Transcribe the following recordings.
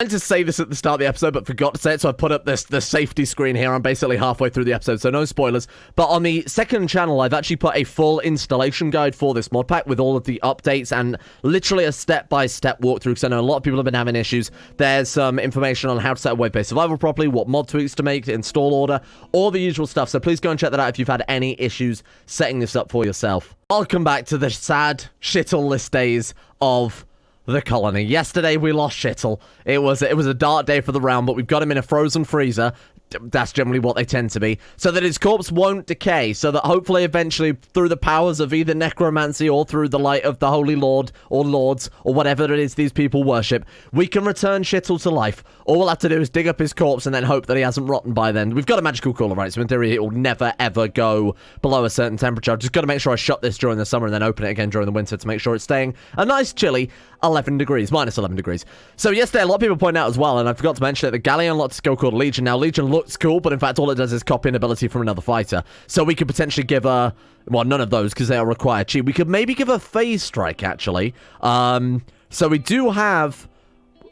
I meant to say this at the start of the episode, but forgot to say it, so I put up the safety screen here. I'm basically halfway through the episode, so no spoilers. But on the second channel, I've actually put a full installation guide for this mod pack with all of the updates and literally a step-by-step walkthrough, because I know a lot of people have been having issues. There's some information on how to set up wave-based survival properly, what mod tweaks to make, install order, all the usual stuff. So please go and check that out if you've had any issues setting this up for yourself. Welcome back to the sad, shitless days of the colony. Yesterday we lost Shittle. It was a dark day for the round, but we've got him in a frozen freezer. That's generally what they tend to be, so that his corpse won't decay, so that hopefully eventually through the powers of either necromancy or through the light of the Holy Lord or Lords or whatever it is these people worship, we can return Shittle to life. All we'll have to do is dig up his corpse and then hope that he hasn't rotten by then. We've got a magical cooler, right? So in theory it will never ever go below a certain temperature. I've just got to make sure I shut this during the summer and then open it again during the winter to make sure it's staying a nice chilly 11 degrees, minus 11 degrees. So yesterday a lot of people point out as well, and I forgot to mention it, the Galleon unlocked a skill called Legion. Now Legion looks cool, but in fact all it does is copy an ability from another fighter. So we could potentially give her, well, none of those because they are required cheap. We could maybe give her Phase Strike actually. So we do have,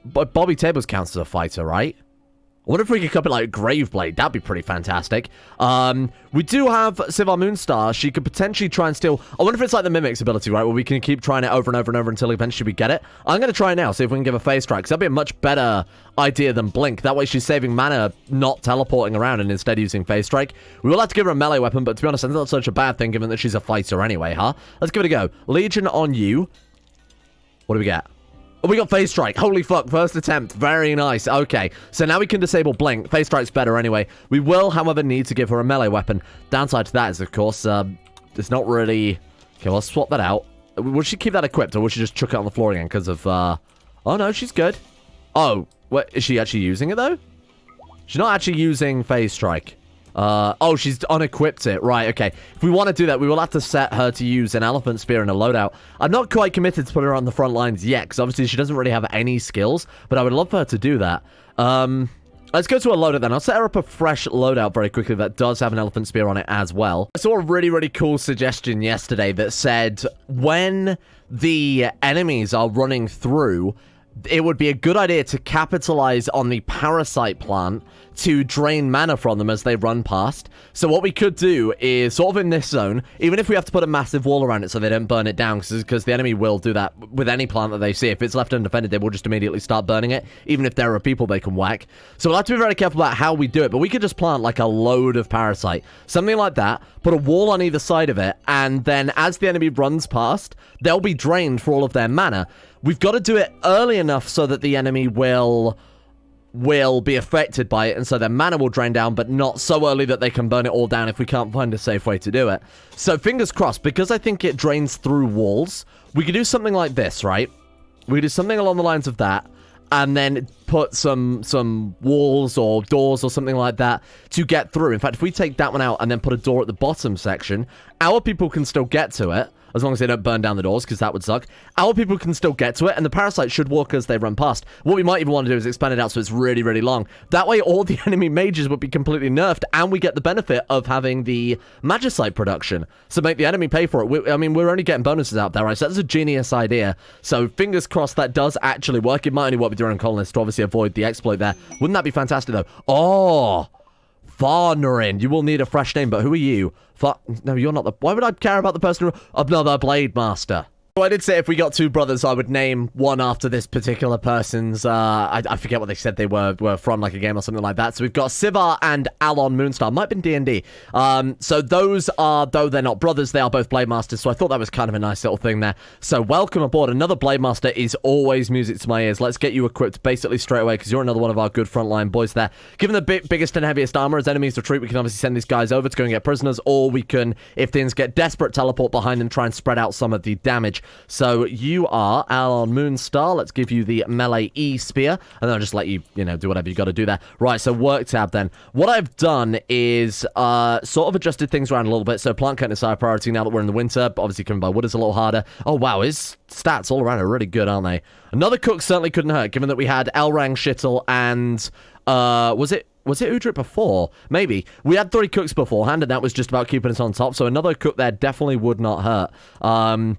but Bobby Tables counts as a fighter, right? I wonder if we could copy like Graveblade. That'd be pretty fantastic. We do have Sivar Moonstar. She could potentially try and steal. I wonder if it's like the Mimic's ability, right? Where we can keep trying it over and over and over until eventually we get it. I'm going to try now, see if we can give a Phase Strike. Because that'd be a much better idea than Blink. That way she's saving mana, not teleporting around and instead using Phase Strike. We will have to give her a melee weapon, but to be honest, it's not such a bad thing given that she's a fighter anyway, huh? Let's give it a go. Legion on you. What do we get? Oh, we got Phase Strike. Holy fuck. First attempt. Very nice. Okay. So now we can disable Blink. Phase Strike's better anyway. We will, however, need to give her a melee weapon. Downside to that is, of course, it's not really... Okay, well, swap that out. Would she keep that equipped, or would she just chuck it on the floor again because of... Oh, no, she's good. Oh, what? Is she actually using it, though? She's not actually using Phase Strike. Oh, she's unequipped it. Right, okay. If we want to do that, we will have to set her to use an elephant spear and a loadout. I'm not quite committed to put her on the front lines yet, because obviously she doesn't really have any skills, but I would love for her to do that. Let's go to a loadout then. I'll set her up a fresh loadout very quickly that does have an elephant spear on it as well. I saw a really, really cool suggestion yesterday that said when the enemies are running through, it would be a good idea to capitalize on the parasite plant to drain mana from them as they run past. So what we could do is sort of in this zone, even if we have to put a massive wall around it so they don't burn it down, because the enemy will do that with any plant that they see. If it's left undefended, they will just immediately start burning it, even if there are people they can whack. So we'll have to be very careful about how we do it, but we could just plant like a load of parasite. Something like that, put a wall on either side of it, and then as the enemy runs past, they'll be drained for all of their mana. We've got to do it early enough so that the enemy will be affected by it, and so their mana will drain down, but not so early that they can burn it all down if we can't find a safe way to do it. So fingers crossed, because I think it drains through walls, we could do something like this, right? We could do something along the lines of that, and then put some walls or doors or something like that to get through. In fact, if we take that one out and then put a door at the bottom section, our people can still get to it, as long as they don't burn down the doors, because that would suck. Our people can still get to it, and the parasite should walk as they run past. What we might even want to do is expand it out so it's really, really long. That way, all the enemy mages would be completely nerfed, and we get the benefit of having the magicite production. So make the enemy pay for it. I mean, we're only getting bonuses out there, right? So that's a genius idea. So fingers crossed that does actually work. It might only work with your own colonists to obviously avoid the exploit there. Wouldn't that be fantastic, though? Oh! Farnerin. You will need a fresh name, but who are you? No, you're not the... Why would I care about the person who... Another Blade Master. So I did say if we got two brothers, I would name one after this particular person's, I forget what they said they were from, like a game or something like that. So we've got Sivar and Alon Moonstar. Might have been D&D. So those are, though they're not brothers, they are both Blade Masters. So I thought that was kind of a nice little thing there. So welcome aboard. Another Blade Master is always music to my ears. Let's get you equipped basically straight away, because you're another one of our good frontline boys there. Given the biggest and heaviest armor as enemies retreat, we can obviously send these guys over to go and get prisoners, or we can, if things get desperate, teleport behind and try and spread out some of the damage. So you are Alon Moonstar. Let's give you the melee E-spear, and then I'll just let you, do whatever you got to do there. Right, so work tab then. What I've done is sort of adjusted things around a little bit. So plant cutting is high priority now that we're in the winter, but obviously coming by wood is a little harder. Oh, wow, his stats all around are really good, aren't they? Another cook certainly couldn't hurt, given that we had Elrang, Shittle, and was it Udrit before? Maybe. We had 3 cooks beforehand, and that was just about keeping us on top, so another cook there definitely would not hurt.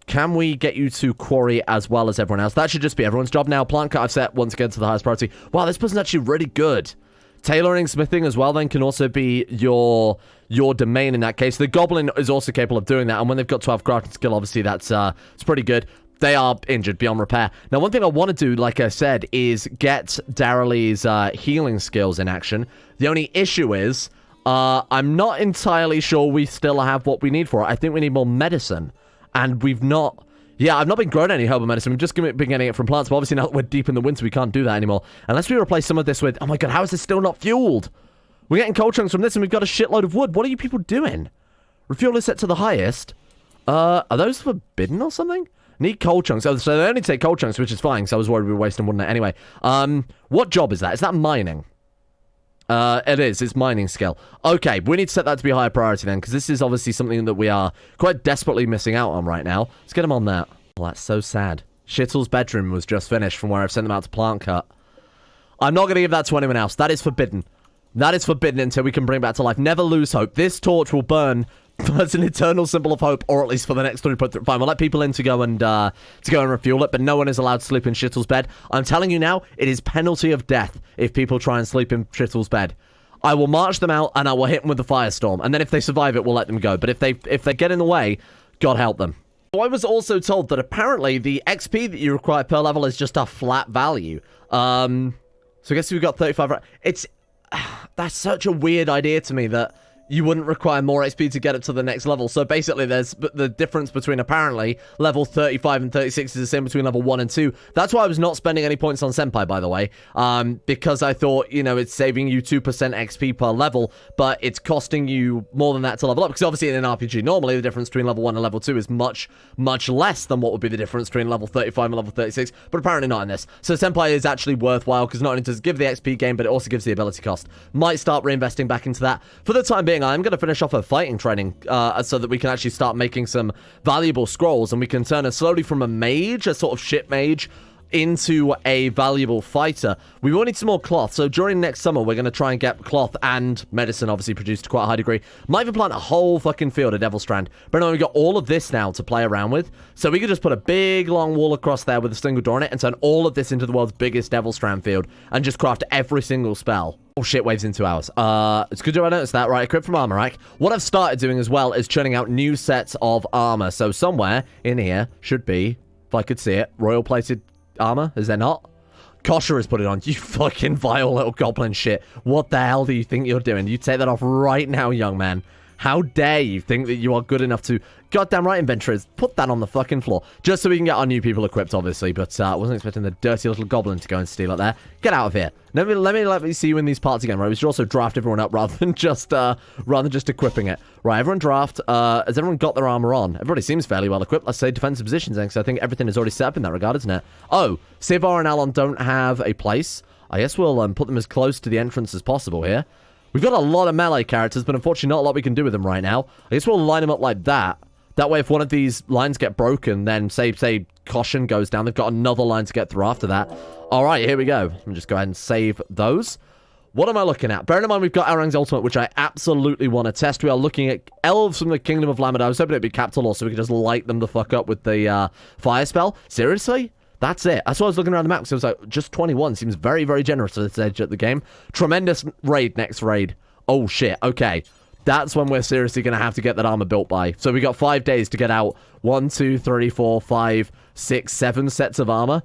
can we get you to quarry as well as everyone else? That should just be everyone's job now. Plant cut I've set once again to the highest priority. Wow, this person's actually really good. Tailoring, smithing as well then can also be your domain in that case. The Goblin is also capable of doing that, and when they've got 12 crafting skill, obviously that's it's pretty good. They are injured beyond repair. Now, one thing I want to do, like I said, is get Darrelly's healing skills in action. The only issue is, I'm not entirely sure we still have what we need for it. I think we need more medicine, and we've not... Yeah, I've not been growing any herbal medicine. We've just been getting it from plants, but obviously now that we're deep in the winter, we can't do that anymore. Unless we replace some of this with... Oh my god, how is this still not fueled? We're getting coal chunks from this, and we've got a shitload of wood. What are you people doing? Refuel is set to the highest. Are those forbidden or something? Need coal chunks. Oh, so they only take coal chunks, which is fine, so I was worried we were wasting wood on it anyway. What job is that? Is that mining? It is. It's mining skill. Okay, we need to set that to be a higher priority then, because this is obviously something that we are quite desperately missing out on right now. Let's get him on that. Well, that's so sad. Shittle's bedroom was just finished from where I've sent them out to plant cut. I'm not going to give that to anyone else. That is forbidden. That is forbidden until we can bring it back to life. Never lose hope. This torch will burn as an eternal symbol of hope, or at least for the next 3.5. Fine, we'll let people in to go and refuel it, but no one is allowed to sleep in Shittle's bed. I'm telling you now, it is penalty of death if people try and sleep in Shittle's bed. I will march them out and I will hit them with the Firestorm, and then if they survive it, we'll let them go. But if they get in the way, God help them. I was also told that apparently the XP that you require per level is just a flat value. So I guess we've got 35. It's that's such a weird idea to me that you wouldn't require more XP to get it to the next level. So basically, there's the difference between apparently level 35 and 36 is the same between level 1 and 2. That's why I was not spending any points on Senpai, by the way, because I thought, you know, it's saving you 2% XP per level, but it's costing you more than that to level up. Because obviously in an RPG, normally the difference between level 1 and level 2 is much, much less than what would be the difference between level 35 and level 36, but apparently not in this. So Senpai is actually worthwhile, because not only does it give the XP gain, but it also gives the ability cost. Might start reinvesting back into that. For the time being, I'm going to finish off her fighting training so that we can actually start making some valuable scrolls, and we can turn her slowly from a mage, a sort of shit mage, into a valuable fighter. We will need some more cloth, so during next summer we're going to try and get cloth and medicine obviously produced to quite a high degree. Might even plant a whole fucking field of Devil Strand. But anyway, we've got all of this now to play around with, so we could just put a big long wall across there with a single door in it and turn all of this into the world's biggest Devil Strand field and just craft every single spell. Oh shit, waves in 2 hours. It's good to notice that. Right, equip from armor rack. What I've started doing as well is churning out new sets of armor. So somewhere in here should be, if I could see it, royal plated armor. Is there not? Kosher has put it on. You fucking vile little goblin shit. What the hell do you think you're doing? You take that off right now, young man. How dare you think that you are good enough to... Goddamn right, inventories. Put that on the fucking floor. Just so we can get our new people equipped, obviously. But I wasn't expecting the dirty little goblin to go and steal it there. Get out of here. Let me see you in these parts again, right? We should also draft everyone up rather than just equipping it. Right, everyone draft. Has everyone got their armor on? Everybody seems fairly well equipped. Let's say defensive positions then, because I think everything is already set up in that regard, isn't it? Oh, Sivar and Alon don't have a place. I guess we'll put them as close to the entrance as possible here. We've got a lot of melee characters, but unfortunately not a lot we can do with them right now. I guess we'll line them up like that. That way, if one of these lines get broken, then say caution goes down, they've got another line to get through after that. All right, here we go. Let me just go ahead and save those. What am I looking at? Bearing in mind, we've got Arang's ultimate, which I absolutely want to test. We are looking at elves from the Kingdom of Lamad. I was hoping it'd be capital law, so we could just light them the fuck up with the fire spell. Seriously? That's it. That's why I was looking around the map, because I was like, just 21 seems very, very generous at this edge of the game. Tremendous raid next raid. Oh, shit. Okay. That's when we're seriously going to have to get that armor built by. So we got 5 days to get out 1, 2, 3, 4, 5, 6, 7 sets of armor.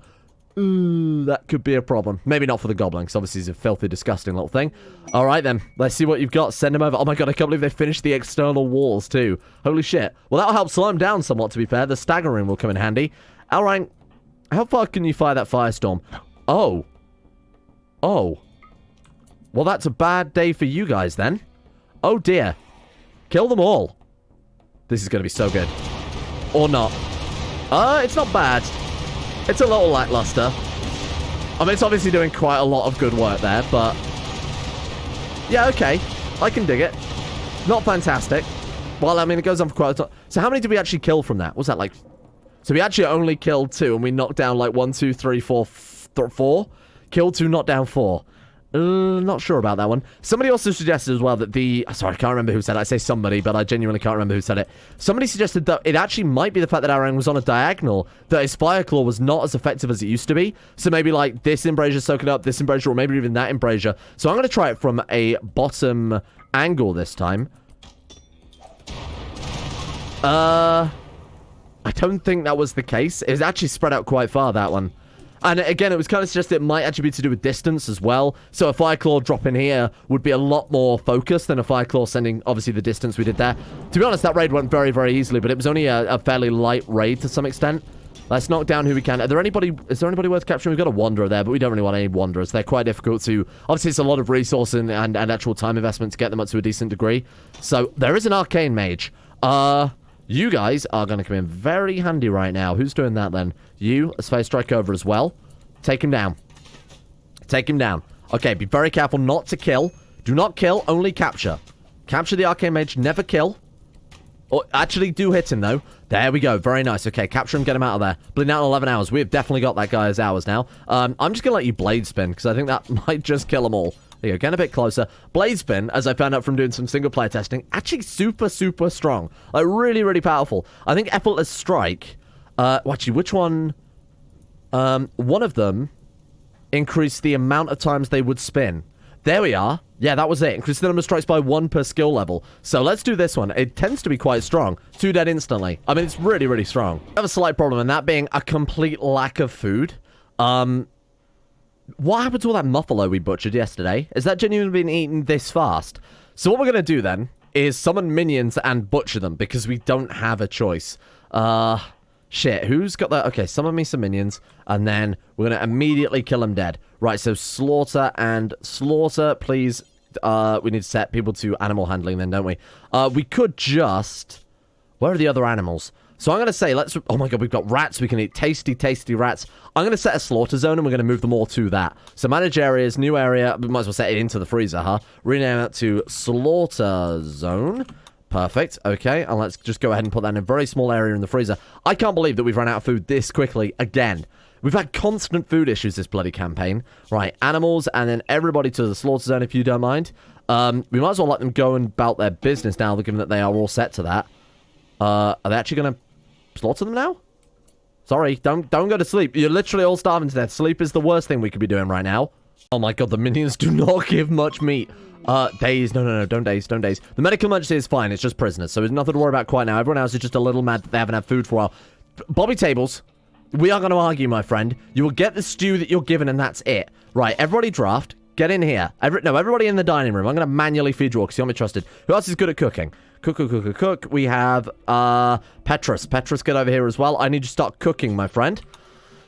Ooh, that could be a problem. Maybe not for the Goblin, because obviously he's a filthy, disgusting little thing. All right, then. Let's see what you've got. Send him over. Oh, my God. I can't believe they finished the external walls, too. Holy shit. Well, that'll help slow him down somewhat, to be fair. The staggering will come in handy. All right. How far can you fire that Firestorm? Oh. Oh. Well, that's a bad day for you guys, then. Oh, dear. Kill them all. This is going to be so good. Or not. It's not bad. It's a little lackluster. I mean, it's obviously doing quite a lot of good work there, but... yeah, okay. I can dig it. Not fantastic. Well, I mean, it goes on for quite a time. So how many did we actually kill from that? Was that like... so we actually only killed 2, and we knocked down like 1, 2, 3, 4, 4? Killed 2, knocked down 4. Not sure about that one. Somebody also suggested as well that sorry, I can't remember who said it. I say somebody, but I genuinely can't remember who said it. Somebody suggested that it actually might be the fact that Arang was on a diagonal, that his Fire Claw was not as effective as it used to be. So maybe like this embrasure soaking up, this embrasure, or maybe even that embrasure. So I'm going to try it from a bottom angle this time. I don't think that was the case. It was actually spread out quite far, that one. And again, it was kind of suggested it might actually be to do with distance as well. So a Fire Claw drop in here would be a lot more focused than a Fire Claw sending, obviously, the distance we did there. To be honest, that raid went very, very easily, but it was only a fairly light raid to some extent. Let's knock down who we can. Is there anybody worth capturing? We've got a Wanderer there, but we don't really want any Wanderers. They're quite difficult to... Obviously, it's a lot of resource and actual time investment to get them up to a decent degree. So there is an Arcane Mage. You guys are going to come in very handy right now. Who's doing that then? You, a Sphere Strike over as well. Take him down. Take him down. Okay, be very careful not to kill. Do not kill, only capture. Capture the Arcane Mage, never kill. Or actually do hit him though. There we go, very nice. Okay, capture him, get him out of there. Bleeding out in 11 hours. We've definitely got that guy as ours now. I'm just going to let you blade spin, because I think that might just kill them all. There you go, getting a bit closer. Blade spin, as I found out from doing some single player testing, actually super, super strong. Like, really, really powerful. I think Effortless Strike, actually, which one? One of them increased the amount of times they would spin. There we are. Yeah, that was it. Increased the number of strikes by 1 per skill level. So let's do this one. It tends to be quite strong. 2 dead instantly. I mean, it's really, really strong. I have a slight problem, and that being a complete lack of food. What happened to all that muffalo we butchered yesterday? Is that genuinely been eaten this fast? So what we're going to do then is summon minions and butcher them, because we don't have a choice. Shit, who's got that? Okay, summon me some minions, and then we're going to immediately kill them dead. Right, so slaughter and slaughter, please. We need to set people to animal handling then, don't we? We could just... Where are the other animals? So I'm going to say, oh my god, we've got rats. We can eat tasty, tasty rats. I'm going to set a slaughter zone, and we're going to move them all to that. So manage areas, new area. We might as well set it into the freezer, huh? Rename it to slaughter zone. Perfect. Okay, and let's just go ahead and put that in a very small area in the freezer. I can't believe that we've run out of food this quickly again. We've had constant food issues this bloody campaign. Right, animals, and then everybody to the slaughter zone, if you don't mind. We might as well let them go and about their business now, given that they are all set to that. Are they actually going to slaughter them now? Sorry, don't go to sleep. You're literally all starving to death. Sleep is the worst thing we could be doing right now. Oh my god, the minions do not give much meat. Daze. No, don't daze, don't daze. The medical emergency is fine, it's just prisoners, so there's nothing to worry about quite now. Everyone else is just a little mad that they haven't had food for a while. Bobby Tables, we are going to argue, my friend. You will get the stew that you're given, and that's it. Right, everybody draft. Get in here. Everybody in the dining room. I'm going to manually feed you all, because you want me trusted. Who else is good at cooking? Cook. We have, Petrus. Petrus, get over here as well. I need you to start cooking, my friend.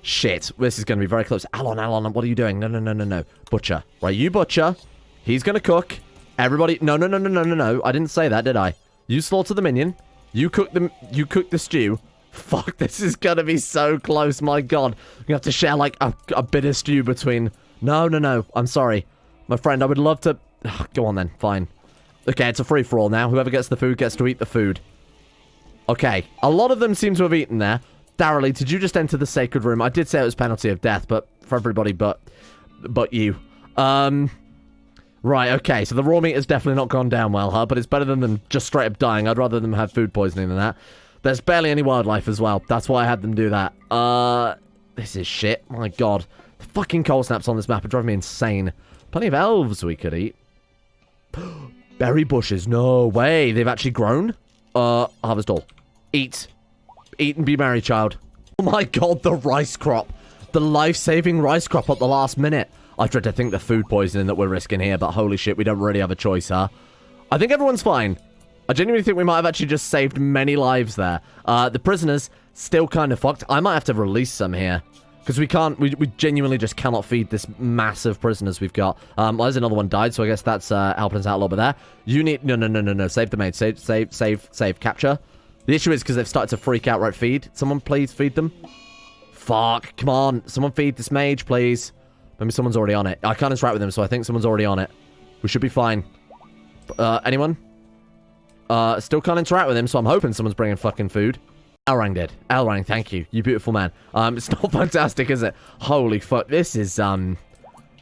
Shit. This is going to be very close. Alon, what are you doing? No. Butcher. Right, you butcher. He's going to cook. Everybody... No. I didn't say that, did I? You slaughter the minion. You cook the stew. Fuck, this is going to be so close, my god. You have to share, like, a bit of stew between... No. I'm sorry. My friend, I would love to... Go on, then. Fine. Okay, it's a free-for-all now. Whoever gets the food gets to eat the food. Okay. A lot of them seem to have eaten there. Darrelly, did you just enter the sacred room? I did say it was penalty of death, but for everybody but you. Right, okay. So the raw meat has definitely not gone down well, huh? But it's better than them just straight up dying. I'd rather them have food poisoning than that. There's barely any wildlife as well. That's why I had them do that. This is shit. My god. The fucking cold snaps on this map are driving me insane. Plenty of elves we could eat. Berry bushes. No way. They've actually grown. Harvest all. Eat. Eat and be merry, child. Oh my god, the rice crop. The life-saving rice crop at the last minute. I dread to think the food poisoning that we're risking here, but holy shit, we don't really have a choice, huh? I think everyone's fine. I genuinely think we might have actually just saved many lives there. The prisoners, still kind of fucked. I might have to release some here. Because we genuinely just cannot feed this massive prisoners we've got. Well, there's another one died, so I guess that's helping us out a little bit there. You need... No. Save the maid. Save. Capture. The issue is because they've started to freak out. Right, feed. Someone please feed them. Fuck. Come on. Someone feed this mage, please. Maybe someone's already on it. I can't interact with them, so I think someone's already on it. We should be fine. Anyone? Still can't interact with him, so I'm hoping someone's bringing fucking food. Elrang did. Elrang, thank you. You beautiful man. It's not fantastic, is it? Holy fuck. This is,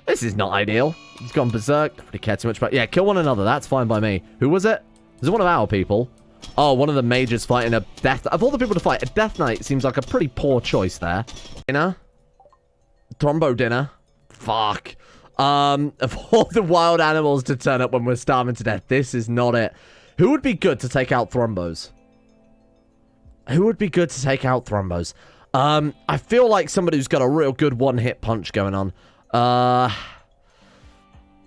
This is not ideal. It's gone berserk. Don't really care too much about... Yeah, kill one another. That's fine by me. Who was it? Was it one of our people? Oh, one of the mages fighting a death... Of all the people to fight, a death knight seems like a pretty poor choice there. Dinner? Thrombo dinner? Fuck. Of all the wild animals to turn up when we're starving to death, this is not it. Who would be good to take out Thrombos? Who would be good to take out Thrombos? I feel like somebody who's got a real good one-hit punch going on.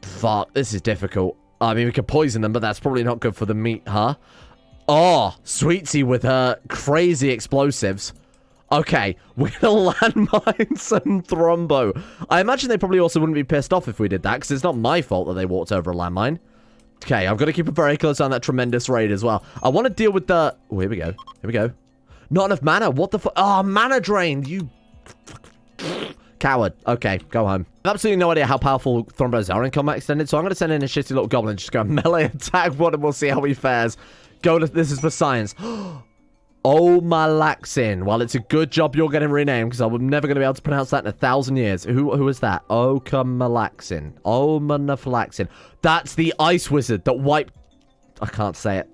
Fuck, this is difficult. I mean, we could poison them, but that's probably not good for the meat, huh? Oh, Sweetie with her crazy explosives. Okay, we're gonna landmine some Thrombo. I imagine they probably also wouldn't be pissed off if we did that, because it's not my fault that they walked over a landmine. Okay, I've got to keep a very close eye on that tremendous raid as well. I want to deal with the... Oh, here we go. Here we go. Not enough mana. What the fuck? Oh, mana drained. You... Coward. Okay, go home. I have absolutely no idea how powerful Thrombos are in combat extended, so I'm going to send in a shitty little goblin. Just go melee attack one and we'll see how he fares. Go to... This is for science. Oh, Malaxin. Well, it's a good job you're getting renamed, because I'm never going to be able to pronounce that in 1,000 years. Who is that? Malaxin. Manaflaxin. That's the ice wizard that wiped... I can't say it.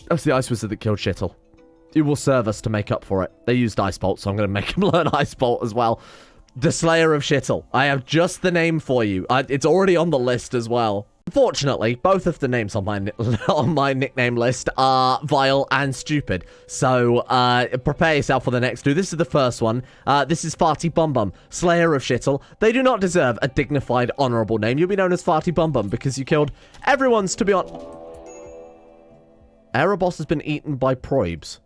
That's the ice wizard that killed Shittle. It will serve us to make up for it. They used Ice Bolt, so I'm going to make him learn Ice Bolt as well. The Slayer of Shittle. I have just the name for you. It's already on the list as well. Unfortunately, both of the names on my nickname list are vile and stupid. So, prepare yourself for the next two. This is the first one. This is Farty Bum Bum, Slayer of Shittle. They do not deserve a dignified, honorable name. You'll be known as Farty Bum Bum because you killed everyone's, to be on... Erebos has been eaten by Proibs.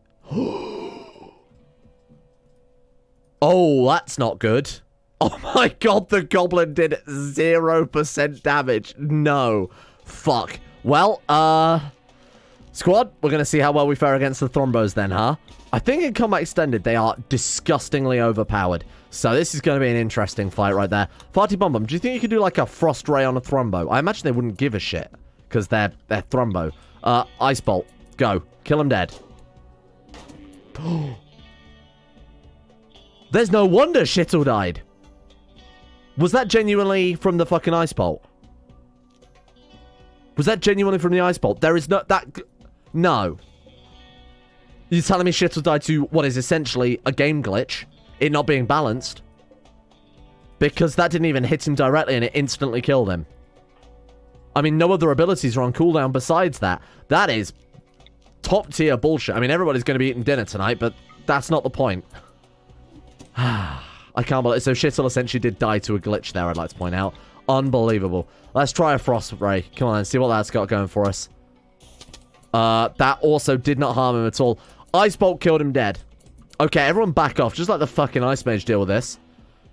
Oh, that's not good. Oh my god, the goblin did 0% damage. No. Fuck. Well, squad, we're going to see how well we fare against the Thrombos then, huh? I think in combat extended, they are disgustingly overpowered. So this is going to be an interesting fight right there. Farty Bum Bum, do you think you could do like a Frost Ray on a Thrombo? I imagine they wouldn't give a shit because they're Thrombo. Ice Bolt. Go. Kill him dead. There's no wonder Shittle died. Was that genuinely from the fucking Ice Bolt? Was that genuinely from the Ice Bolt? There is no... No. You're telling me Shittle died to what is essentially a game glitch? It not being balanced? Because that didn't even hit him directly and it instantly killed him. I mean, no other abilities are on cooldown besides that. That is top tier bullshit. I mean, everybody's going to be eating dinner tonight, but that's not the point. I can't believe it. So Shittle essentially did die to a glitch there, I'd like to point out. Unbelievable. Let's try a Frost Ray. Come on, see what that's got going for us. That also did not harm him at all. Ice Bolt killed him dead. Okay, everyone back off. Just let the fucking Ice Mage deal with this.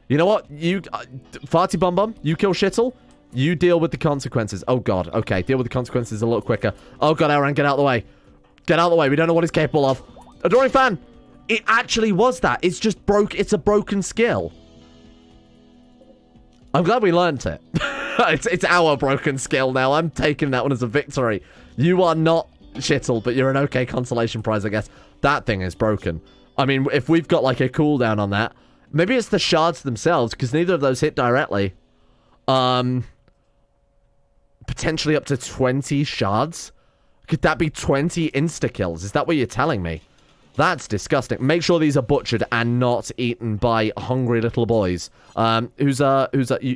You know what? You, Farty Bum Bum, you kill Shittle. You deal with the consequences. Oh, God. Okay, deal with the consequences a little quicker. Oh, God, Elran, get out of the way. Get out of the way. We don't know what he's capable of. Adoring Fan. It actually was that. It's just it's a broken skill. I'm glad we learned it. It's our broken skill now. I'm taking that one as a victory. You are not Shittle, but you're an okay consolation prize, I guess. That thing is broken. I mean, if we've got like a cooldown on that, maybe it's the shards themselves, because neither of those hit directly. Potentially up to 20 shards? Could that be 20 insta-kills? Is that what you're telling me? That's disgusting. Make sure these are butchered and not eaten by hungry little boys. Alan Moonstar,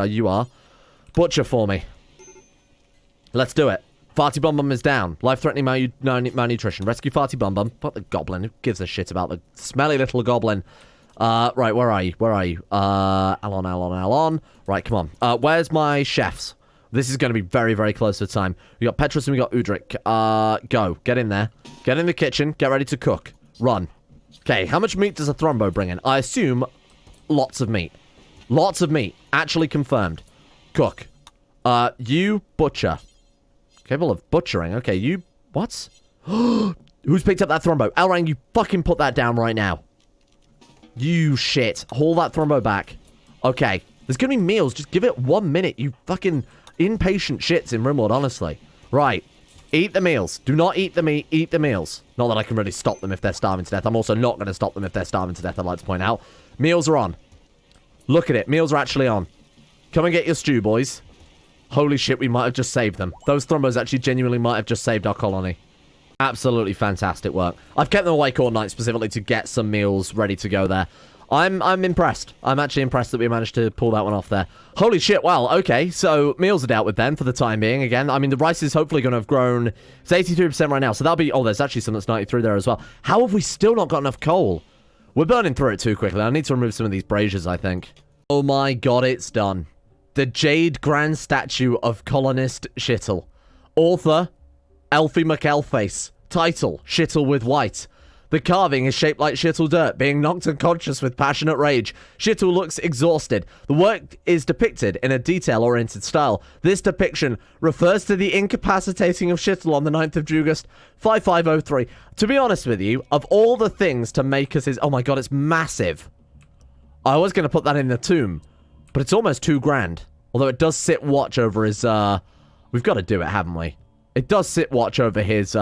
you are. Butcher for me. Let's do it. Farty Bum Bum is down. Life-threatening malnutrition. Rescue Farty Bum Bum. Fuck the goblin. Who gives a shit about the smelly little goblin? Right, where are you? Where are you? Alon. Right, come on. Where's my chefs? This is going to be very, very close to time. We got Petrus and we got Udric. Go. Get in there. Get in the kitchen. Get ready to cook. Run. Okay, how much meat does a Thrombo bring in? I assume lots of meat. Lots of meat. Actually confirmed. Cook. You butcher. Capable of butchering. Okay, you... What? Who's picked up that Thrombo? Elrang, you fucking put that down right now. You shit. Haul that Thrombo back. Okay. There's gonna be meals. Just give it 1 minute, you fucking impatient shits in Rimworld, honestly. Right. Eat the meals. Do not eat the meat. Eat the meals. Not that I can really stop them if they're starving to death. I'm also not going to stop them if they're starving to death, I'd like to point out. Meals are on. Look at it. Meals are actually on. Come and get your stew, boys. Holy shit, we might have just saved them. Those thrombos actually genuinely might have just saved our colony. Absolutely fantastic work. I've kept them awake all night specifically to get some meals ready to go there. I'm impressed. I'm actually impressed that we managed to pull that one off there. Holy shit, well, okay. So, meals are dealt with then for the time being. Again, I mean, the rice is hopefully going to have grown. It's 83% right now, so that'll be... Oh, there's actually some that's 93 there as well. How have we still not got enough coal? We're burning through it too quickly. I need to remove some of these braziers, I think. Oh my god, it's done. The Jade Grand Statue of Colonist Shittle. Author, Elfie McElface. Title, Shittle with White. The carving is shaped like Shittle dirt, being knocked unconscious with passionate rage. Shittle looks exhausted. The work is depicted in a detail-oriented style. This depiction refers to the incapacitating of Shittle on the 9th of August, 5503. To be honest with you, of all the things to make us his... Oh my god, it's massive. I was going to put that in the tomb, but it's almost $2,000. Although it does sit watch over his... We've got to do it, haven't we? It does sit watch over his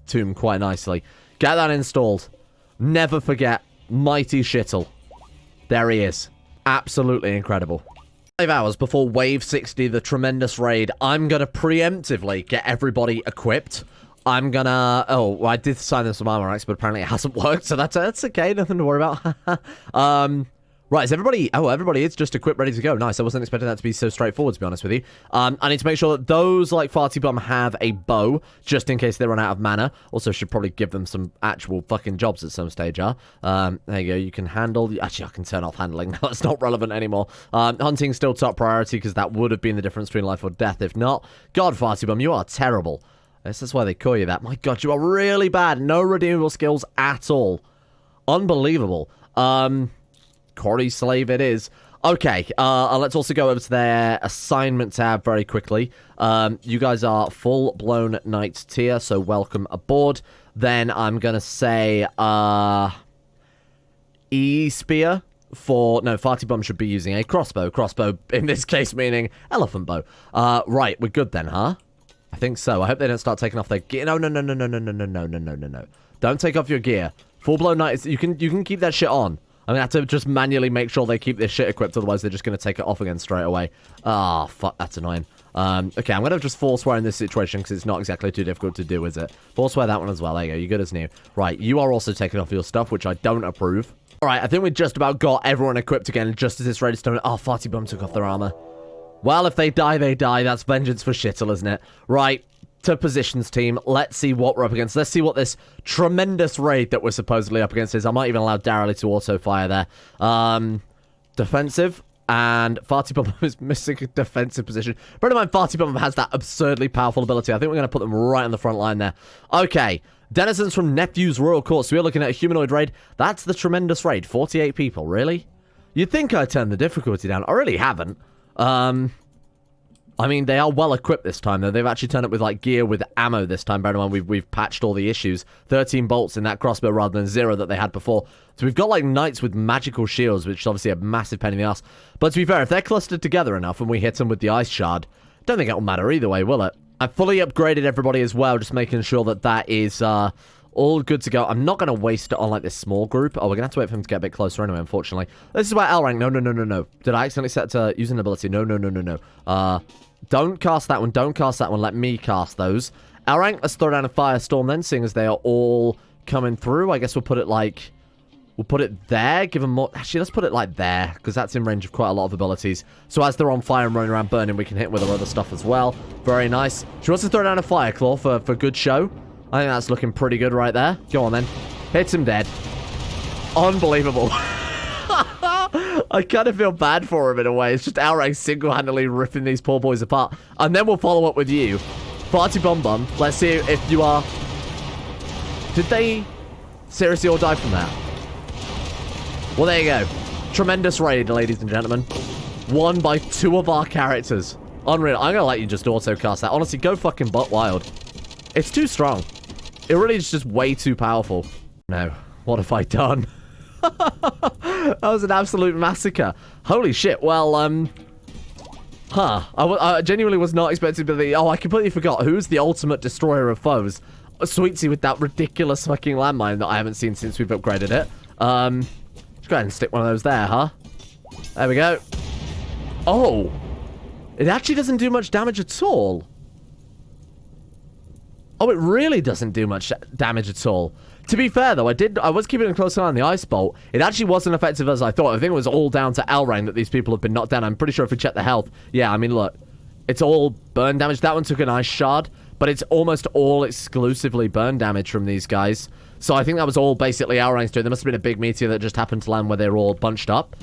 tomb quite nicely. Get that installed. Never forget Mighty Shittle. There he is. Absolutely incredible. 5 hours before Wave 60, the tremendous raid, I'm going to preemptively get everybody equipped. I'm going to... Oh, well, I did sign this with my Armor, but apparently it hasn't worked, so that's okay. Nothing to worry about. Right, is everybody... Oh, everybody is just equipped, ready to go. Nice, I wasn't expecting that to be so straightforward, to be honest with you. I need to make sure that those, like Farty Bum, have a bow, just in case they run out of mana. Also, should probably give them some actual fucking jobs at some stage, huh? There you go, you can handle... Actually, I can turn off handling now. It's not relevant anymore. Hunting's still top priority, because that would have been the difference between life or death, if not. God, Farty Bum, you are terrible. This is why they call you that. My god, you are really bad. No redeemable skills at all. Unbelievable. Quarry Slave it is. Okay, let's also go over to their assignment tab very quickly. You guys are full-blown knight tier, so welcome aboard. Then I'm going to say E-Spear for... No, Farty Bum should be using a crossbow. Crossbow, in this case, meaning elephant bow. Right, we're good then, huh? I think so. I hope they don't start taking off their gear. No. Don't take off your gear. Full-blown knight, you can keep that shit on. I'm going to have to just manually make sure they keep this shit equipped, otherwise they're just going to take it off again straight away. Ah, fuck, that's annoying. Okay, I'm going to just forswear in this situation, because it's not exactly too difficult to do, is it? Forswear that one as well. There you go, you're good as new. Right, you are also taking off your stuff, which I don't approve. Alright, I think we just about got everyone equipped again, just as it's ready to start. Oh, Farty Bum took off their armor. Well, if they die, they die. That's vengeance for Shittle, isn't it? Right. To positions, team. Let's see what we're up against. Let's see what this tremendous raid that we're supposedly up against is. I might even allow Darrelly to auto-fire there. Defensive. And Farty Bum is missing a defensive position. Bear in mind, Farty Bum has that absurdly powerful ability. I think we're going to put them right on the front line there. Okay. Denizens from Nephew's Royal Court. So we're looking at a humanoid raid. That's the tremendous raid. 48 people. Really? You'd think I'd turn the difficulty down. I really haven't. I mean, they are well equipped this time, though. They've actually turned up with, like, gear with ammo this time. Bear in mind, we've patched all the issues. 13 bolts in that crossbow rather than 0 that they had before. So we've got, like, knights with magical shields, which is obviously a massive pain in the ass. But to be fair, if they're clustered together enough and we hit them with the ice shard, don't think it'll matter either way, will it? I've fully upgraded everybody as well, just making sure that that is, all good to go. I'm not going to waste it on, like, this small group. Oh, we're going to have to wait for him to get a bit closer anyway, unfortunately. This is where L rank. No. Did I accidentally set to use an ability? No. Don't cast that one. Don't cast that one. Let me cast those. L rank, let's throw down a Firestorm then, seeing as they are all coming through. I guess we'll put it, like... We'll put it there. Give them more... Actually, let's put it, like, there, because that's in range of quite a lot of abilities. So as they're on fire and running around burning, we can hit with their other stuff as well. Very nice. She wants to throw down a Fire Claw for good show. I think that's looking pretty good right there. Go on, then. Hits him dead. Unbelievable. I kind of feel bad for him in a way. It's just outright single-handedly ripping these poor boys apart. And then we'll follow up with you. Farty Bum Bum. Let's see if you are... Did they seriously all die from that? Well, there you go. Tremendous raid, ladies and gentlemen. Won by 2 of our characters. Unreal. I'm going to let you just auto-cast that. Honestly, go fucking butt wild. It's too strong. It really is just way too powerful. No. What have I done? That was an absolute massacre. Holy shit. Well, I genuinely was not expecting to be... Oh, I completely forgot. Who's the ultimate destroyer of foes? Sweetie with that ridiculous fucking landmine that I haven't seen since we've upgraded it. Let's go ahead and stick one of those there, huh? There we go. Oh. It actually doesn't do much damage at all. Oh, it really doesn't do much damage at all. To be fair, though, I was keeping a close eye on the Ice Bolt. It actually wasn't effective as I thought. I think it was all down to Elrain that these people have been knocked down. I'm pretty sure if we check the health... Yeah, I mean, look. It's all burn damage. That one took an Ice Shard, but it's almost all exclusively burn damage from these guys. So I think that was all basically Elrain's doing. There must have been a big meteor that just happened to land where they were all bunched up.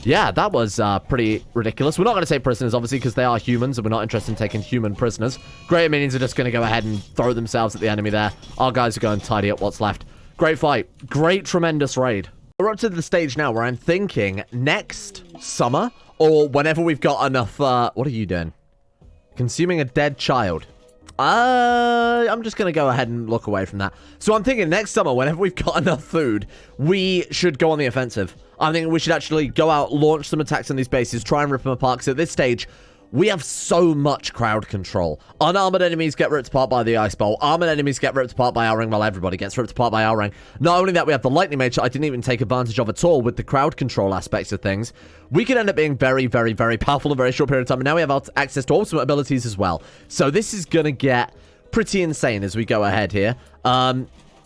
Yeah, that was pretty ridiculous. We're not going to take prisoners, obviously, because they are humans, and we're not interested in taking human prisoners. Greater minions are just going to go ahead and throw themselves at the enemy there. Our guys are going to tidy up what's left. Great fight. Great, tremendous raid. We're up to the stage now where I'm thinking next summer, or whenever we've got enough... what are you doing? Consuming a dead child. I'm just going to go ahead and look away from that. So I'm thinking next summer, whenever we've got enough food, we should go on the offensive. I think we should actually go out, launch some attacks on these bases, try and rip them apart, because at this stage, we have so much crowd control. Unarmored enemies get ripped apart by the Ice Bolt. Armored enemies get ripped apart by our ring, while everybody gets ripped apart by our ring. Not only that, we have the Lightning Mage that I didn't even take advantage of at all with the crowd control aspects of things. We could end up being very, very, very powerful in a very short period of time, and now we have access to ultimate abilities as well. So this is going to get pretty insane as we go ahead here. Are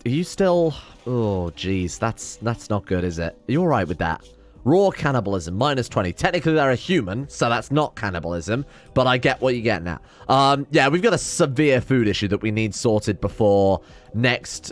you still... Oh, jeez. That's not good, is it? Are you alright with that? Raw cannibalism, minus 20. Technically, they're a human, so that's not cannibalism, but I get what you're getting at. Yeah, we've got a severe food issue that we need sorted before next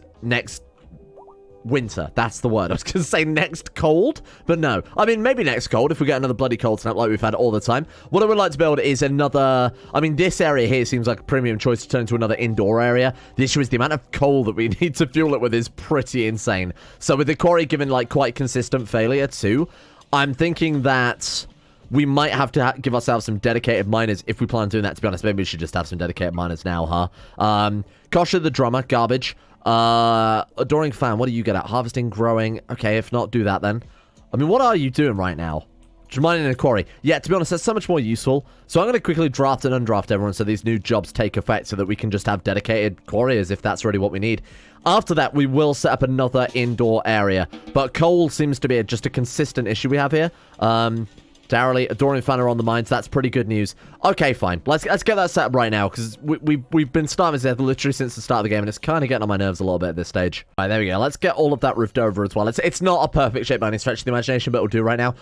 winter. That's the word. I was going to say next cold, but no. I mean, maybe next cold if we get another bloody cold snap like we've had all the time. What I would like to build is another... I mean, this area here seems like a premium choice to turn into another indoor area. The issue is the amount of coal that we need to fuel it with is pretty insane. So with the quarry given, like, quite consistent failure too, I'm thinking that we might have to give ourselves some dedicated miners if we plan on doing that. To be honest, maybe we should just have some dedicated miners now, huh? Kosha the drummer, garbage. Adoring fan, what do you get at? Harvesting, growing. Okay, if not, do that then. I mean, what are you doing right now? Just mining in a quarry. Yeah, to be honest, that's so much more useful. So I'm going to quickly draft and undraft everyone so these new jobs take effect so that we can just have dedicated quarriers if that's really what we need. After that, we will set up another indoor area. But coal seems to be just a consistent issue we have here. Darrelly, Adoring fan are on the mines. That's pretty good news. Okay, fine. Let's get that set up right now, because we've been starting this literally since the start of the game, and it's kind of getting on my nerves a little bit at this stage. All right, there we go. Let's get all of that roofed over as well. It's not a perfect shape by any stretch of the imagination, but we'll do right now.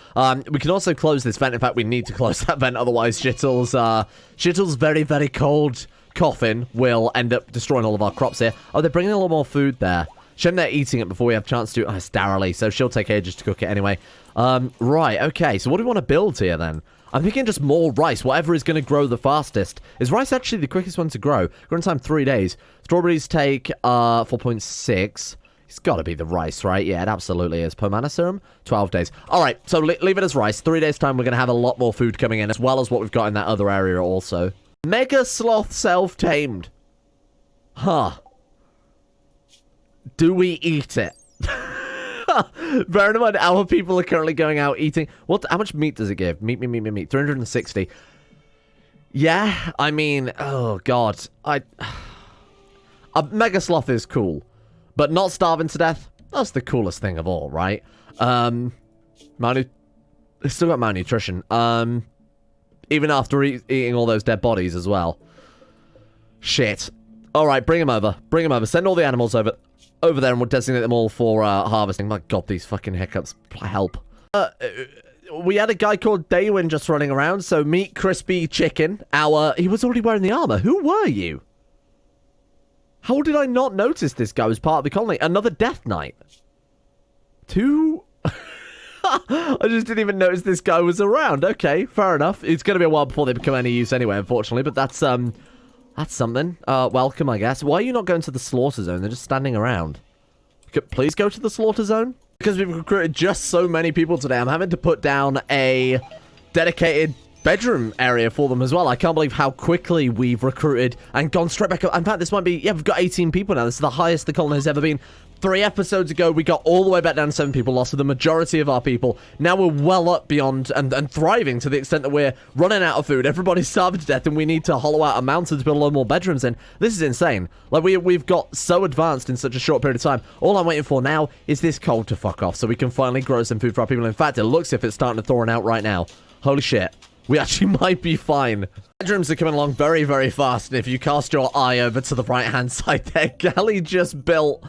We can also close this vent. In fact, we need to close that vent, otherwise Shittl's very, very cold coffin will end up destroying all of our crops here. Oh, they're bringing a lot more food there. Shame they're eating it before we have a chance to... Oh, it's Darrelly, so she'll take ages to cook it anyway. Right, okay, so what do we want to build here then? I'm thinking just more rice, whatever is going to grow the fastest. Is rice actually the quickest one to grow? Growing time 3 days. Strawberries take 4.6. It's got to be the rice, right? Yeah, it absolutely is. Pomana serum, 12 days. All right, so leave it as rice. 3 days' time, we're going to have a lot more food coming in, as well as what we've got in that other area also. Mega Sloth self-tamed. Huh. Do we eat it? Bear in mind, our people are currently going out eating. How much meat does it give? Meat. 360. Yeah, I mean, oh god. A Mega Sloth is cool. But not starving to death? That's the coolest thing of all, right? It's still got malnutrition. Even after eating all those dead bodies as well. Shit. Alright, bring him over. Send all the animals over there, and we'll designate them all for harvesting. My god, these fucking hiccups. Help. We had a guy called Daywin just running around, so meet Crispy Chicken. He was already wearing the armor. Who were you? How did I not notice this guy was part of the colony? Another Death Knight. I just didn't even notice this guy was around. Okay, fair enough. It's going to be a while before they become any use anyway, unfortunately, but that's something. Welcome, I guess. Why are you not going to the slaughter zone? They're just standing around. Please go to the slaughter zone? Because we've recruited just so many people today, I'm having to put down a dedicated bedroom area for them as well. I can't believe how quickly we've recruited and gone straight back up. In fact, this might be... Yeah, we've got 18 people now. This is the highest the colony has ever been. 3 episodes ago, we got all the way back down to 7 people, lost the majority of our people. Now we're well up beyond and thriving to the extent that we're running out of food. Everybody's starving to death, and we need to hollow out a mountain to build a lot more bedrooms in. This is insane. Like, we've got so advanced in such a short period of time. All I'm waiting for now is this cold to fuck off so we can finally grow some food for our people. In fact, it looks as if it's starting to thaw out right now. Holy shit. We actually might be fine. Bedrooms are coming along very, very fast, and if you cast your eye over to the right-hand side there, Gally just built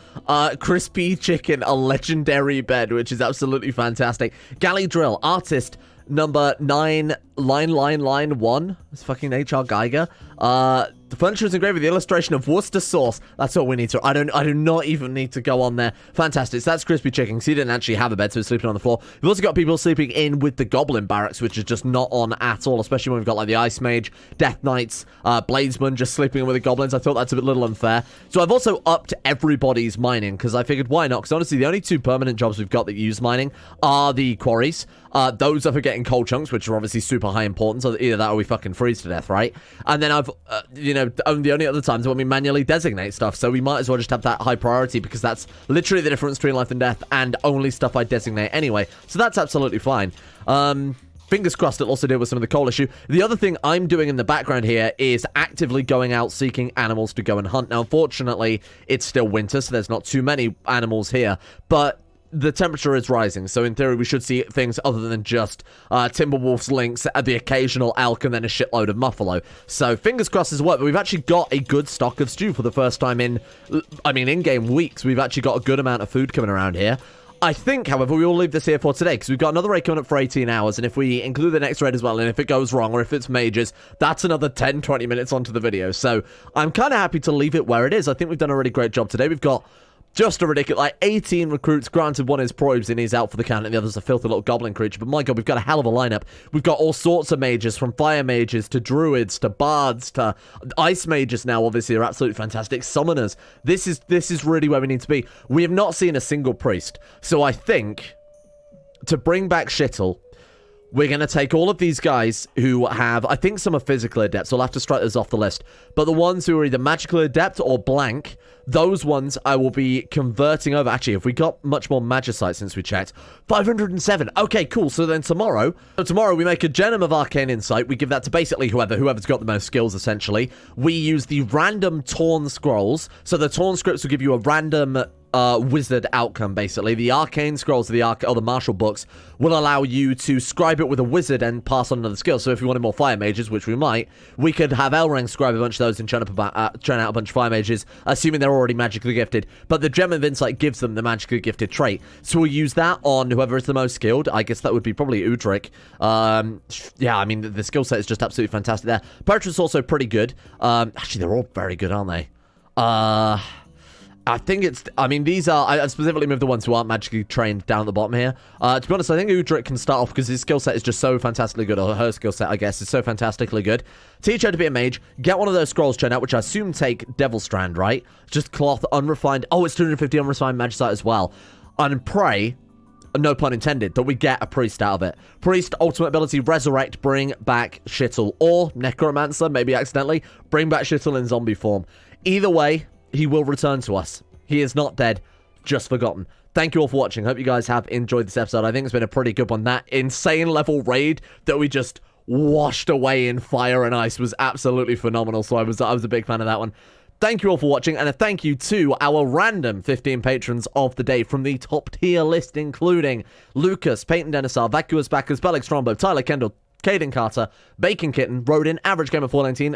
Crispy Chicken, a legendary bed, which is absolutely fantastic. Gally Drill, artist number 9, line 1. It's fucking HR Geiger. The furniture is engraved with the illustration of Worcester sauce. That's all we need to. I do not even need to go on there. Fantastic. So that's Crispy Chicken. So he didn't actually have a bed, so he's sleeping on the floor. We've also got people sleeping in with the Goblin barracks, which is just not on at all, especially when we've got like the Ice Mage, Death Knights, Bladesman just sleeping in with the Goblins. I thought that's a bit little unfair. So I've also upped everybody's mining, because I figured why not? Because honestly, the only 2 permanent jobs we've got that use mining are the quarries. Those are for getting coal chunks, which are obviously super high importance. So either that or we fucking freeze to death, right? And then I've, the only other times when we manually designate stuff. So we might as well just have that high priority, because that's literally the difference between life and death, and only stuff I designate anyway. So that's absolutely fine. Fingers crossed it'll also deal with some of the coal issue. The other thing I'm doing in the background here is actively going out seeking animals to go and hunt. Now, unfortunately, it's still winter, so there's not too many animals here. But the temperature is rising, so in theory we should see things other than just timberwolves, lynx, the occasional elk, and then a shitload of buffalo. So fingers crossed this will work, but we've actually got a good stock of stew for the first time in, in-game weeks. We've actually got a good amount of food coming around here. I think, however, we will leave this here for today, because we've got another raid coming up for 18 hours, and if we include the next raid as well, and if it goes wrong, or if it's mages, that's another 10-20 minutes onto the video. So I'm kind of happy to leave it where it is. I think we've done a really great job today. We've got just a ridiculous, like, 18 recruits. Granted, one is probes and he's out for the count, and the other's a filthy little goblin creature. But my god, we've got a hell of a lineup. We've got all sorts of mages, from fire mages to druids to bards to ice mages now, obviously, are absolutely fantastic. Summoners. This is really where we need to be. We have not seen a single priest. So I think, to bring back Shittle, we're going to take all of these guys who have, I think some are physical adept, so I'll have to strike those off the list. But the ones who are either magical adept or blank, those ones I will be converting over. Actually, if we got much more magicite since we checked, 507. Okay, cool. So then tomorrow we make a Genom of Arcane Insight. We give that to basically whoever's got the most skills, essentially. We use the random Torn Scrolls. So the Torn Scripts will give you a random wizard outcome, basically. The Arcane Scrolls, or the Martial Books, will allow you to scribe it with a wizard and pass on another skill. So if we wanted more fire mages, which we might, we could have Elrang scribe a bunch of those and churn out a bunch of fire mages, assuming they're already magically gifted. But the Gem of Insight gives them the magically gifted trait. So we'll use that on whoever is the most skilled. I guess that would be probably Udric. Yeah, I mean, the skill set is just absolutely fantastic there. Poacher's also pretty good. Actually, they're all very good, aren't they? I think it's, these are, I specifically moved the ones who aren't magically trained down at the bottom here. To be honest, I think Udric can start off because his skill set is just so fantastically good, or her skill set, I guess, is so fantastically good. Teach her to be a mage, get one of those scrolls churned out, which I assume take Devil Strand, right? Just cloth, unrefined, oh, it's 250 unrefined magicite as well. And pray, no pun intended, that we get a priest out of it. Priest, ultimate ability, resurrect, bring back Shittle, or necromancer, maybe accidentally, bring back Shittle in zombie form. Either way, he will return to us. He is not dead, just forgotten. Thank you all for watching. Hope you guys have enjoyed this episode. I think it's been a pretty good one. That insane level raid that we just washed away in fire and ice was absolutely phenomenal. So I was a big fan of that one. Thank you all for watching, and a thank you to our random 15 patrons of the day from the top tier list, including Lucas, Peyton Denisar, Vacuous Backers, Bellic Strombo, Tyler Kendall, Caden Carter, Bacon Kitten, Rodin, Average Gamer 419,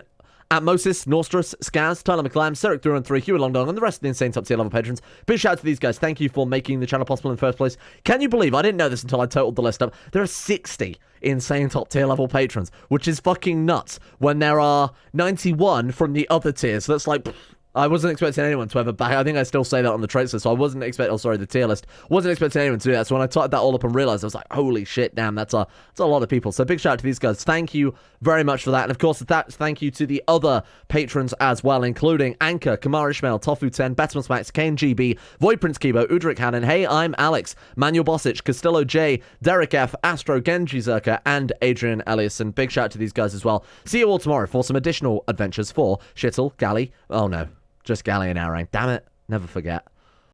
Atmosis, Nostrus, Skaz, Tyler McLean, Ceric 313, Hugh Longdong, and the rest of the insane top tier level patrons. Big shout out to these guys. Thank you for making the channel possible in the first place. Can you believe, I didn't know this until I totaled the list up, there are 60 insane top tier level patrons, which is fucking nuts, when there are 91 from the other tiers. So that's like, I wasn't expecting anyone to ever back. I think I still say that on the traits list, so I wasn't expecting, the tier list. Wasn't expecting anyone to do that, so when I typed that all up and realized, I was like, holy shit, damn, that's a lot of people. So big shout out to these guys. Thank you very much for that. And of course, thank you to the other patrons as well, including Anchor, Kamar Ishmael, Tofu10, Betmas Max, Kane GB, Void Prince Kibo, Udric Hannon, Hey, I'm Alex, Manuel Bosic, Castillo J, Derek F, Astro, Genji Zerka, and Adrian Elias. And big shout out to these guys as well. See you all tomorrow for some additional adventures for Shittle, Gally, oh no, just Gally and Arang. Damn it, never forget.